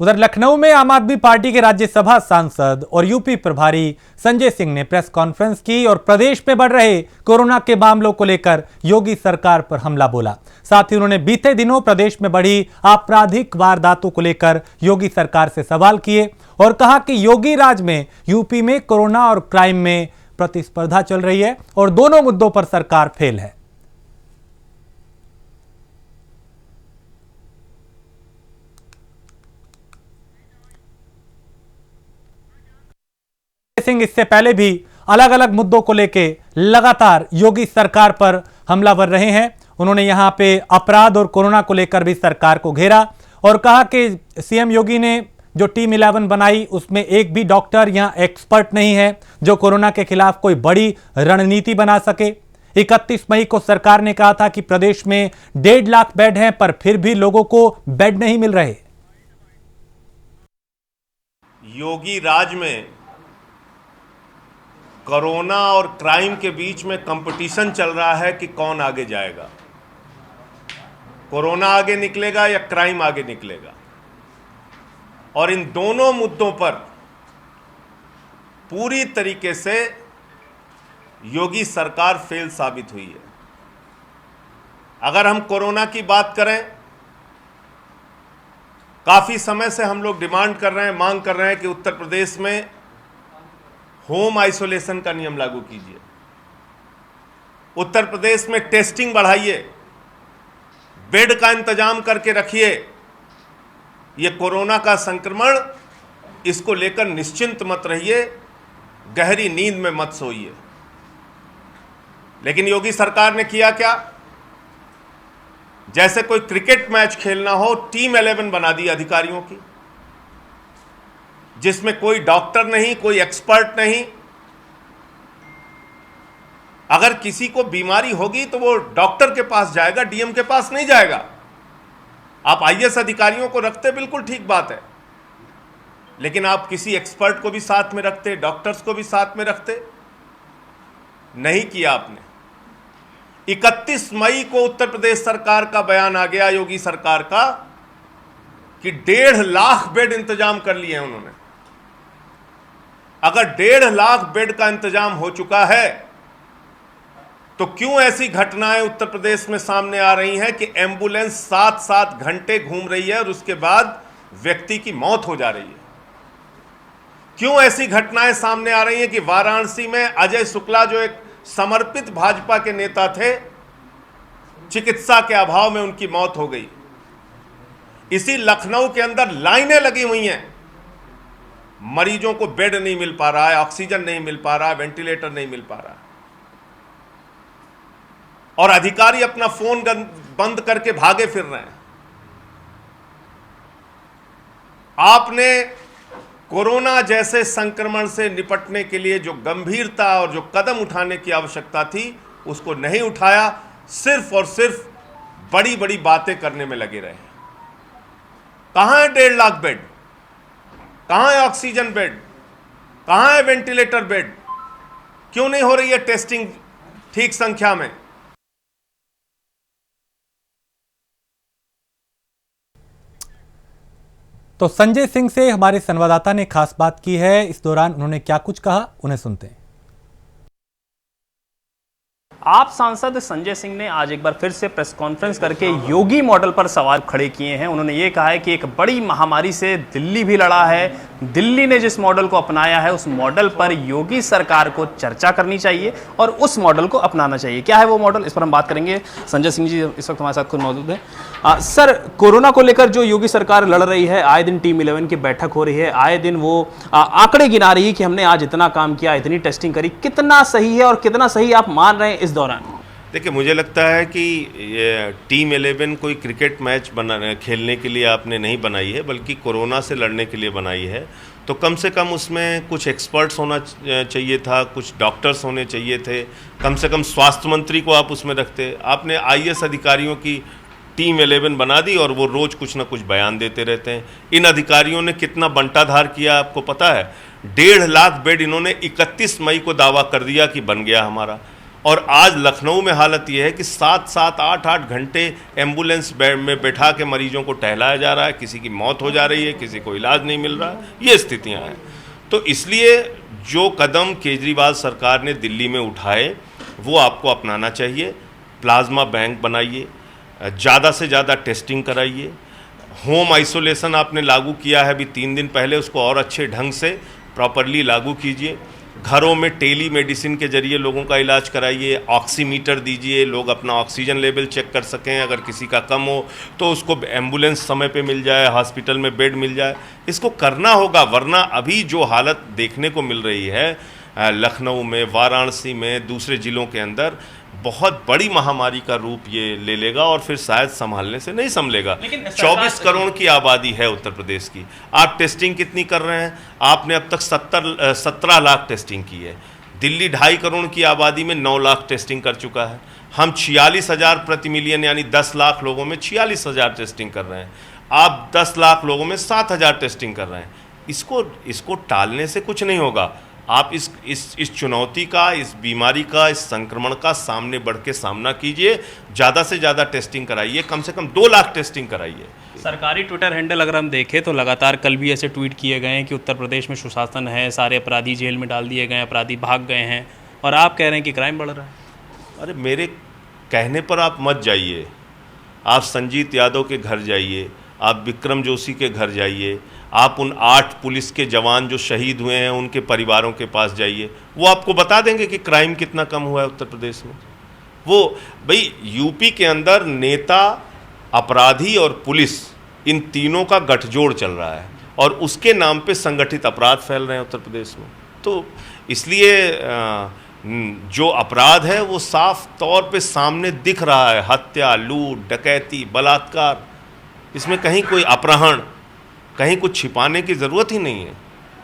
उधर लखनऊ में आम आदमी पार्टी के राज्यसभा सांसद और यूपी प्रभारी संजय सिंह ने प्रेस कॉन्फ्रेंस की और प्रदेश में बढ़ रहे कोरोना के मामलों को लेकर योगी सरकार पर हमला बोला। साथ ही उन्होंने बीते दिनों प्रदेश में बढ़ी आपराधिक वारदातों को लेकर योगी सरकार से सवाल किए और कहा कि योगी राज में यूपी में कोरोना और क्राइम में प्रतिस्पर्धा चल रही है और दोनों मुद्दों पर सरकार फेल है। सिंह इससे पहले भी अलग अलग मुद्दों को लेकर लगातार योगी सरकार पर हमलावर रहे हैं। उन्होंने यहां पे अपराध और कोरोना को लेकर भी सरकार को घेरा और कहा कि सीएम योगी ने जो टीम 11 बनाई उसमें एक भी डॉक्टर या एक्सपर्ट नहीं है जो कोरोना के खिलाफ कोई बड़ी रणनीति बना सके। 31 मई को सरकार ने कहा था कि प्रदेश में 1.5 लाख बेड हैं, पर फिर भी लोगों को बेड नहीं मिल रहे। योगी राज में कोरोना और क्राइम के बीच में कंपटीशन चल रहा है कि कौन आगे जाएगा, कोरोना आगे निकलेगा या क्राइम आगे निकलेगा। और इन दोनों मुद्दों पर पूरी तरीके से योगी सरकार फेल साबित हुई है। अगर हम कोरोना की बात करें, काफी समय से हम लोग डिमांड कर रहे हैं, मांग कर रहे हैं कि उत्तर प्रदेश में होम आइसोलेशन का नियम लागू कीजिए, उत्तर प्रदेश में टेस्टिंग बढ़ाइए, बेड का इंतजाम करके रखिए। ये कोरोना का संक्रमण, इसको लेकर निश्चिंत मत रहिए, गहरी नींद में मत सोइए। लेकिन योगी सरकार ने किया क्या? जैसे कोई क्रिकेट मैच खेलना हो, टीम 11 बना दी अधिकारियों की, जिसमें कोई डॉक्टर नहीं, कोई एक्सपर्ट नहीं। अगर किसी को बीमारी होगी तो वो डॉक्टर के पास जाएगा, डीएम के पास नहीं जाएगा। आप आईएएस अधिकारियों को रखते, बिल्कुल ठीक बात है, लेकिन आप किसी एक्सपर्ट को भी साथ में रखते, डॉक्टर्स को भी साथ में रखते। नहीं किया आपने। 31 मई को उत्तर प्रदेश सरकार का बयान आ गया, योगी सरकार का, कि 1.5 लाख बेड इंतजाम कर लिए हैं उन्होंने। अगर 1.5 लाख बेड का इंतजाम हो चुका है तो क्यों ऐसी घटनाएं उत्तर प्रदेश में सामने आ रही हैं कि एम्बुलेंस 7-7 घंटे घूम रही है और उसके बाद व्यक्ति की मौत हो जा रही है? क्यों ऐसी घटनाएं सामने आ रही हैं कि वाराणसी में अजय शुक्ला, जो एक समर्पित भाजपा के नेता थे, चिकित्सा के अभाव में उनकी मौत हो गई। इसी लखनऊ के अंदर लाइनें लगी हुई हैं, मरीजों को बेड नहीं मिल पा रहा है, ऑक्सीजन नहीं मिल पा रहा है, वेंटिलेटर नहीं मिल पा रहा है, और अधिकारी अपना फोन बंद करके भागे फिर रहे हैं। आपने कोरोना जैसे संक्रमण से निपटने के लिए जो गंभीरता और जो कदम उठाने की आवश्यकता थी, उसको नहीं उठाया, सिर्फ और सिर्फ बड़ी बड़ी बातें करने में लगे रहे। कहां है 1.5 लाख बेड? कहां है ऑक्सीजन बेड? कहां है वेंटिलेटर बेड? क्यों नहीं हो रही है टेस्टिंग ठीक संख्या में? तो संजय सिंह से हमारे संवाददाता ने खास बात की है। इस दौरान उन्होंने क्या कुछ कहा, उन्हें सुनते हैं। आप सांसद संजय सिंह ने आज एक बार फिर से प्रेस कॉन्फ्रेंस करके योगी मॉडल पर सवाल खड़े किए हैं। उन्होंने ये कहा है कि एक बड़ी महामारी से दिल्ली भी लड़ा है, दिल्ली ने जिस मॉडल को अपनाया है उस मॉडल पर योगी सरकार को चर्चा करनी चाहिए और उस मॉडल को अपनाना चाहिए। क्या है वो मॉडल, इस पर हम बात करेंगे। संजय सिंह जी इस वक्त हमारे साथ खुद मौजूद हैं। सर, कोरोना को लेकर जो योगी सरकार लड़ रही है, आए दिन टीम 11 की बैठक हो रही है, आए दिन वो आंकड़े गिना रही है कि हमने आज इतना काम किया, इतनी टेस्टिंग करी, कितना सही है और कितना सही आप मान रहे हैं इस दौरान? देखिए, मुझे लगता है कि ये टीम 11 कोई क्रिकेट मैच खेलने के लिए आपने नहीं बनाई है, बल्कि कोरोना से लड़ने के लिए बनाई है। तो कम से कम उसमें कुछ एक्सपर्ट्स होना चाहिए था, कुछ डॉक्टर्स होने चाहिए थे, कम से कम स्वास्थ्य मंत्री को आप उसमें रखते। आपने आईएएस अधिकारियों की टीम 11 बना दी और वो रोज़ कुछ ना कुछ बयान देते रहते हैं। इन अधिकारियों ने कितना बंटाधार किया आपको पता है? 1.5 लाख बेड इन्होंने 31 मई को दावा कर दिया कि बन गया हमारा, और आज लखनऊ में हालत यह है कि 7-7, 8-8 घंटे एम्बुलेंस में बैठा के मरीजों को टहलाया जा रहा है, किसी की मौत हो जा रही है, किसी को इलाज नहीं मिल रहा है, ये स्थितियां हैं। तो इसलिए जो कदम केजरीवाल सरकार ने दिल्ली में उठाए वो आपको अपनाना चाहिए। प्लाज्मा बैंक बनाइए, ज़्यादा से ज़्यादा टेस्टिंग कराइए, होम आइसोलेशन आपने लागू किया है अभी 3 दिन पहले, उसको और अच्छे ढंग से प्रॉपरली लागू कीजिए। घरों में टेली मेडिसिन के जरिए लोगों का इलाज कराइए, ऑक्सीमीटर दीजिए, लोग अपना ऑक्सीजन लेवल चेक कर सकें, अगर किसी का कम हो तो उसको एम्बुलेंस समय पे मिल जाए, हॉस्पिटल में बेड मिल जाए। इसको करना होगा, वरना अभी जो हालत देखने को मिल रही है लखनऊ में, वाराणसी में, दूसरे ज़िलों के अंदर, बहुत बड़ी महामारी का रूप ये ले लेगा और फिर शायद संभालने से नहीं संभलेगा। 24 करोड़ की आबादी है उत्तर प्रदेश की। आप टेस्टिंग कितनी कर रहे हैं? आपने अब तक 17 लाख टेस्टिंग की है। दिल्ली 2.5 करोड़ की आबादी में 9 लाख टेस्टिंग कर चुका है। हम 46,000 प्रति मिलियन यानी 10 लाख लोगों में 46,000 टेस्टिंग कर रहे हैं। आप 10 लाख लोगों में 7,000 टेस्टिंग कर रहे हैं। इसको टालने से कुछ नहीं होगा। आप इस चुनौती का, इस बीमारी का, इस संक्रमण का सामने बढ़ के सामना कीजिए, ज़्यादा से ज़्यादा टेस्टिंग कराइए, कम से कम 2 लाख टेस्टिंग कराइए। सरकारी ट्विटर हैंडल अगर हम देखें तो लगातार कल भी ऐसे ट्वीट किए गए हैं कि उत्तर प्रदेश में सुशासन है, सारे अपराधी जेल में डाल दिए गए, अपराधी भाग गए हैं, और आप कह रहे हैं कि क्राइम बढ़ रहा है। अरे मेरे कहने पर आप मत जाइए। आप संजीत यादव के घर जाइए, आप विक्रम जोशी के घर जाइए, आप उन 8 पुलिस के जवान जो शहीद हुए हैं उनके परिवारों के पास जाइए, वो आपको बता देंगे कि क्राइम कितना कम हुआ है उत्तर प्रदेश में। वो भाई यूपी के अंदर नेता, अपराधी और पुलिस, इन तीनों का गठजोड़ चल रहा है और उसके नाम पे संगठित अपराध फैल रहे हैं उत्तर प्रदेश में। तो इसलिए जो अपराध है वो साफ तौर पे सामने दिख रहा है। हत्या, लूट, डकैती, बलात्कार, इसमें कहीं कोई अपहरण, कहीं कुछ छिपाने की ज़रूरत ही नहीं है,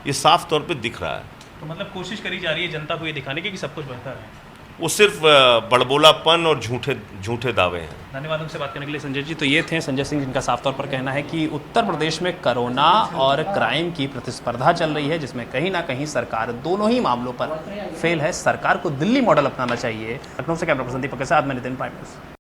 ये साफ तौर पे दिख रहा है। तो मतलब कोशिश करी जा रही है जनता को ये दिखाने की कि सब कुछ बेहतर है। वो सिर्फ बड़बोलापन और झूठे दावे हैं। धन्यवाद हमसे बात करने के लिए संजय जी। तो ये थे संजय सिंह, जिनका साफ तौर पर कहना है कि उत्तर प्रदेश में कोरोना और क्राइम की प्रतिस्पर्धा चल रही है, जिसमें कहीं ना कहीं सरकार दोनों ही मामलों पर फेल है। सरकार को दिल्ली मॉडल अपनाना चाहिए। लखनऊ से कैमरा पर्सन दीपक के साथ मैं नितिन, प्राइम न्यूज़।